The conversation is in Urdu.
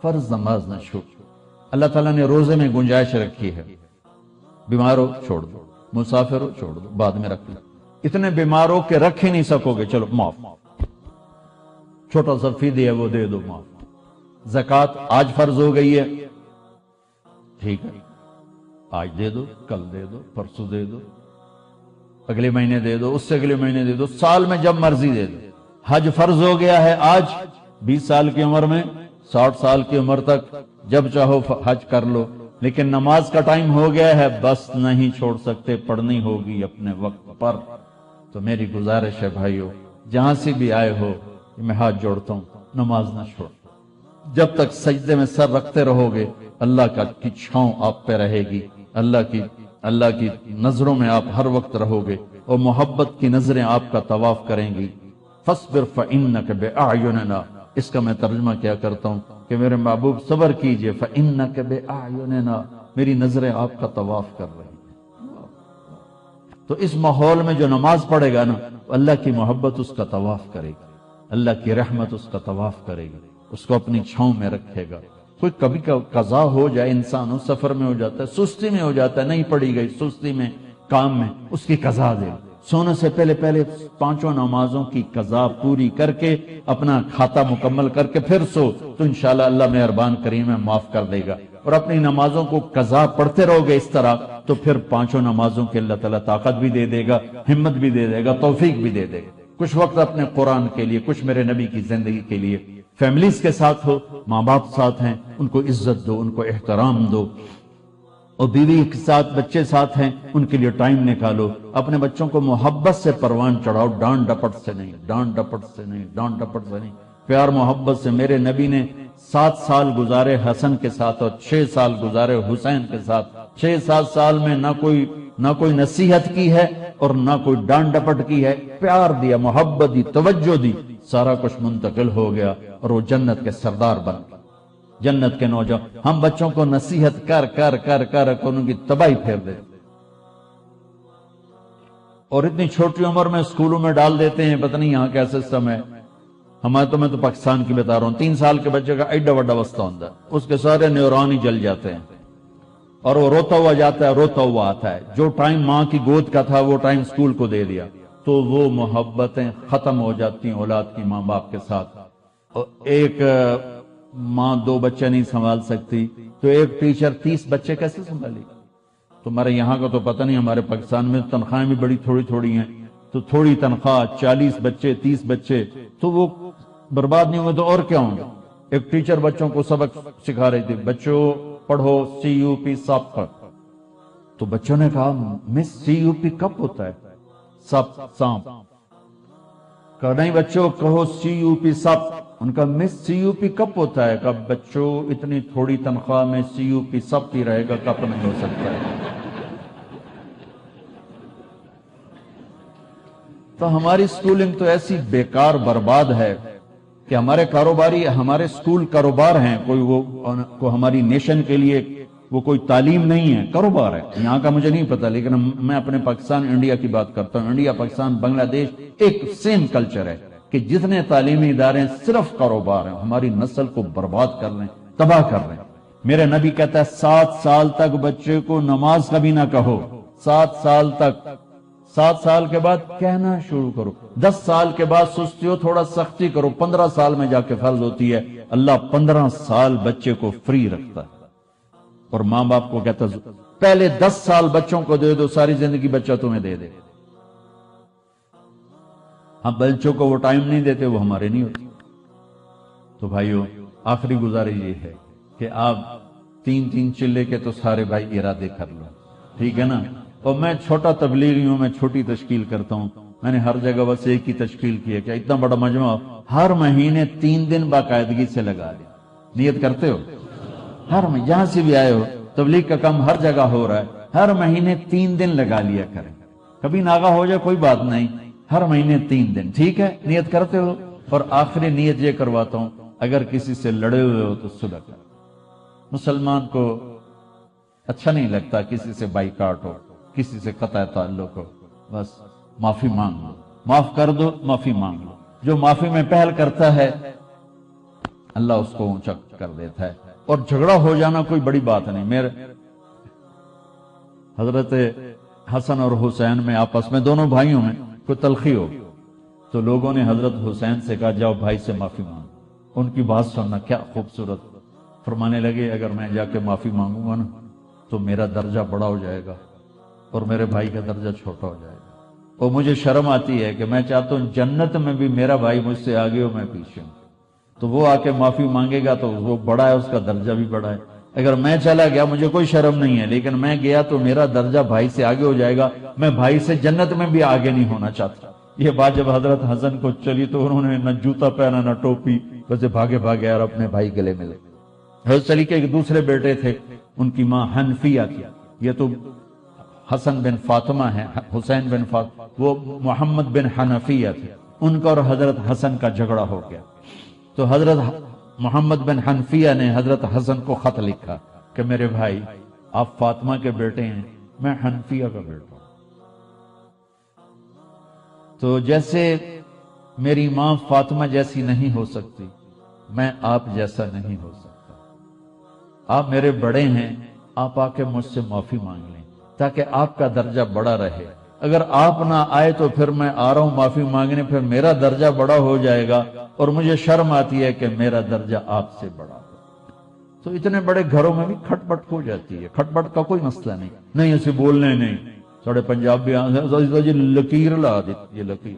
فرض نماز نہ چھوڑ. اللہ تعالیٰ نے روزے میں گنجائش رکھی ہے. بیمار ہو چھوڑ دو، مسافر ہو چھوڑ دو، بعد میں رکھ لو. اتنے بیمار ہو کہ رکھ ہی نہیں سکو گے، چلو معاف. چھوٹا سا فدیہ ہے وہ دے دو، معاف. زکوٰۃ آج فرض ہو گئی ہے، ٹھیک ہے آج دے دو، کل دے دو، پرسوں دے دو، اگلے مہینے دے دو، اس سے اگلے مہینے دے دو، سال میں جب مرضی دے دو. حج فرض ہو گیا ہے آج، 20 سال کی عمر میں 60 سال کی عمر تک جب چاہو حج کر لو. لیکن نماز کا ٹائم ہو گیا ہے، بس نہیں چھوڑ سکتے، پڑھنی ہوگی اپنے وقت پر. تو میری گزارش ہے بھائیو، جہاں سے بھی آئے ہو میں ہاتھ جوڑتا ہوں، نماز نہ چھوڑ. جب تک سجدے میں سر رکھتے رہو گے اللہ کی چھاؤں آپ پہ رہے گی، اللہ کی نظروں میں آپ ہر وقت رہو گے، اور محبت کی نظریں آپ کا طواف کریں گی. فاصبر فإنک بأعیننا، اس کا میں ترجمہ کیا کرتا ہوں کہ میرے محبوب صبر کیجئے، فإنک بأعیننا، میری نظریں آپ کا طواف کر رہی ہیں. تو اس ماحول میں جو نماز پڑھے گا نا، اللہ کی محبت اس کا طواف کرے گی، اللہ کی رحمت اس کا طواف کرے گی، اس کو اپنی چھاؤں میں رکھے گا. کوئی کبھی قضا ہو جائے، انسان اس سفر میں ہو جاتا ہے، سستی میں ہو جاتا ہے، نہیں پڑھی گئی، سستی میں کام میں، اس کی قضا دے. سونے سے پہلے 5 نمازوں کی قضا پوری کر کے اپنا کھاتا مکمل کر کے پھر سو، تو انشاءاللہ اللہ مہربان کریم ہے، معاف کر دے گا. اور اپنی نمازوں کو قضا پڑھتے رہو گے اس طرح، تو پھر 5 نمازوں کے اللہ تعالیٰ طاقت بھی دے دے گا، ہمت بھی دے دے گا، توفیق بھی دے دے گا. کچھ وقت اپنے قرآن کے لیے، کچھ میرے نبی کی زندگی کے لیے. فیملیز کے ساتھ ہو، ماں باپ ساتھ ہیں، ان کو عزت دو، ان کو احترام دو. اور بیوی کے ساتھ، بچے ساتھ ہیں، ان کے لیے ٹائم نکالو. اپنے بچوں کو محبت سے پروان چڑھاؤ، ڈانٹ ڈپٹ سے نہیں، ڈانٹ ڈپٹ سے نہیں، ڈانٹ ڈپٹ سے نہیں، پیار محبت سے. میرے نبی نے 7 سال گزارے حسن کے ساتھ اور 6 سال گزارے حسین کے ساتھ. 6-7 سال میں نہ کوئی نصیحت کی ہے اور نہ کوئی ڈانٹ ڈپٹ کی ہے، پیار دیا، محبت دی، توجہ دی، سارا کچھ منتقل ہو گیا اور وہ جنت کے سردار بن گئے، جنت کے نوجوان. ہم بچوں کو نصیحت کر کر کر کر ان کی تباہی پھیر دیتے، اور اتنی چھوٹی عمر میں اسکولوں میں ڈال دیتے ہیں. پتہ نہیں یہاں کیا سسٹم ہے. میں تو پاکستان کی بتا رہا ہوں. 3 سال کے بچے کا ایڈا وڈا وسطہ ہوتا ہے، اس کے سارے نیورون ہی جل جاتے ہیں، اور وہ روتا ہوا جاتا ہے، روتا ہوا آتا ہے. جو ٹائم ماں کی گود کا تھا وہ ٹائم اسکول کو دے دیا، تو وہ محبتیں ختم ہو جاتی ہیں اولاد کی ماں باپ کے ساتھ. ایک ماں 2 بچے نہیں سنبھال سکتی، تو ایک ٹیچر 30 بچے کیسے سنبھالے؟ تمہارے یہاں کا تو پتہ نہیں، ہمارے پاکستان میں تنخواہیں بھی بڑی تھوڑی تھوڑی ہیں. تو تھوڑی تنخواہ، 40 بچے، 30 بچے، تو وہ برباد نہیں ہوئے تو اور کیا ہوں گے؟ ایک ٹیچر بچوں کو سبق سکھا رہی تھی، بچوں پڑھو CUP سب. تو بچوں نے کہا مس CUP کب ہوتا ہے؟ سانپ. کہا نہیں بچوں کہو CUP سب. ان کا مس CUP کب ہوتا ہے؟ کہا بچوں اتنی تھوڑی تنخواہ میں CUP سب ہی رہے گا، کب نہیں ہو سکتا ہے. تو ہماری سکولنگ تو ایسی بیکار برباد ہے کہ ہمارے کاروباری، ہمارے سکول کاروبار ہیں. کوئی ہماری نیشن کے لیے وہ کوئی تعلیم نہیں ہے، کاروبار ہے. یہاں کا مجھے نہیں پتا، لیکن میں اپنے پاکستان انڈیا کی بات کرتا ہوں. انڈیا، پاکستان، بنگلہ دیش ایک سیم کلچر ہے کہ جتنے تعلیمی ادارے صرف کاروبار ہیں، ہماری نسل کو برباد کر رہے ہیں، تباہ کر رہے ہیں. میرے نبی کہتا ہے 7 سال تک بچے کو نماز کبھی نہ کہو. 7 سال تک. 7 سال کے بعد کہنا شروع کرو. 10 سال کے بعد سستی ہو، تھوڑا سختی کرو. 15 سال میں جا کے فرض ہوتی ہے. اللہ 15 سال بچے کو فری رکھتا ہے، اور ماں باپ کو کہتا ہے پہلے 10 سال بچوں کو دے دو، ساری زندگی بچہ تمہیں دے دے. ہم بچوں کو وہ ٹائم نہیں دیتے، وہ ہمارے نہیں ہوتے. تو بھائیو، آخری گزارش یہ ہے کہ آپ 3 چلے کے تو سارے بھائی ارادے کر لو، ٹھیک ہے نا. اور میں چھوٹا تبلیغی ہوں، میں چھوٹی تشکیل کرتا ہوں. میں نے ہر جگہ بس ایک ہی تشکیل کی ہے کہ اتنا بڑا مجمع ہر مہینے 3 دن باقاعدگی سے لگا لیں. نیت کرتے ہو؟ ہر مہینے جہاں سے بھی آئے ہو، تبلیغ کا کام ہر جگہ ہو رہا ہے، ہر مہینے 3 دن لگا لیا کریں. کبھی ناغہ ہو جائے کوئی بات نہیں، ہر مہینے 3 دن، ٹھیک ہے؟ نیت کرتے ہو؟ اور آخری نیت یہ کرواتا ہوں، اگر کسی سے لڑے ہوئے ہو تو صلح کرو. مسلمان کو اچھا نہیں لگتا کسی سے بائیکاٹ ہو، کسی سے قطع تعلق ہو. بس معافی مانگ لو، معاف کر دو، معافی مانگ لو. جو معافی میں پہل کرتا ہے اللہ اس کو اونچا کر دیتا ہے. اور جھگڑا ہو جانا کوئی بڑی بات نہیں. میرے حضرت حسن اور حسین میں آپس میں دونوں بھائیوں میں کوئی تلخی ہو تو لوگوں نے حضرت حسین سے کہا جاؤ بھائی سے معافی مانگو. ان کی بات سننا کیا خوبصورت. فرمانے لگے اگر میں جا کے معافی مانگوں گا نا تو میرا درجہ بڑا ہو جائے گا اور میرے بھائی کا درجہ چھوٹا ہو جائے گا. اور مجھے شرم آتی ہے کہ میں چاہتا ہوں جنت میں بھی میرا بھائی مجھ سے آگے ہو میں پیچھے ہوں. تو وہ آ کے معافی مانگے گا تو وہ بڑا ہے, اس کا درجہ بھی بڑا ہے. اگر میں چلا گیا مجھے کوئی شرم نہیں ہے, لیکن میں گیا تو میرا درجہ بھائی سے آگے ہو جائے گا. میں بھائی سے جنت میں بھی آگے نہیں ہونا چاہتا. یہ بات جب حضرت حسن کو چلی تو انہوں نے نہ جوتا پہنا نہ ٹوپی, ویسے بھاگے بھاگے اور اپنے بھائی گلے ملے. حضرت علی کے ایک دوسرے بیٹے تھے, ان کی ماں حنفیہ تھی. یہ تو حسن بن فاطمہ ہے, حسین بن فاطمہ, وہ محمد بن حنفیہ تھے. ان کا اور حضرت حسن کا جھگڑا ہو گیا تو حضرت محمد بن حنفیہ نے حضرت حسن کو خط لکھا کہ میرے بھائی آپ فاطمہ کے بیٹے ہیں, میں حنفیہ کا بیٹا ہوں. تو جیسے میری ماں فاطمہ جیسی نہیں ہو سکتی, میں آپ جیسا نہیں ہو سکتا. آپ میرے بڑے ہیں, آپ آ کے مجھ سے معافی مانگ لیں تاکہ آپ کا درجہ بڑا رہے. اگر آپ نہ آئے تو پھر میں آ رہا ہوں معافی مانگنے, پھر میرا درجہ بڑا ہو جائے گا اور مجھے شرم آتی ہے کہ میرا درجہ آپ سے بڑا ہو. تو اتنے بڑے گھروں میں بھی کھٹ پٹ ہو جاتی ہے. کھٹ پٹ کا کوئی مسئلہ نہیں, نہیں ایسے بولنے نہیں. ساڑھے پنجاب بھی لکیر لا دیتی, یہ لکیر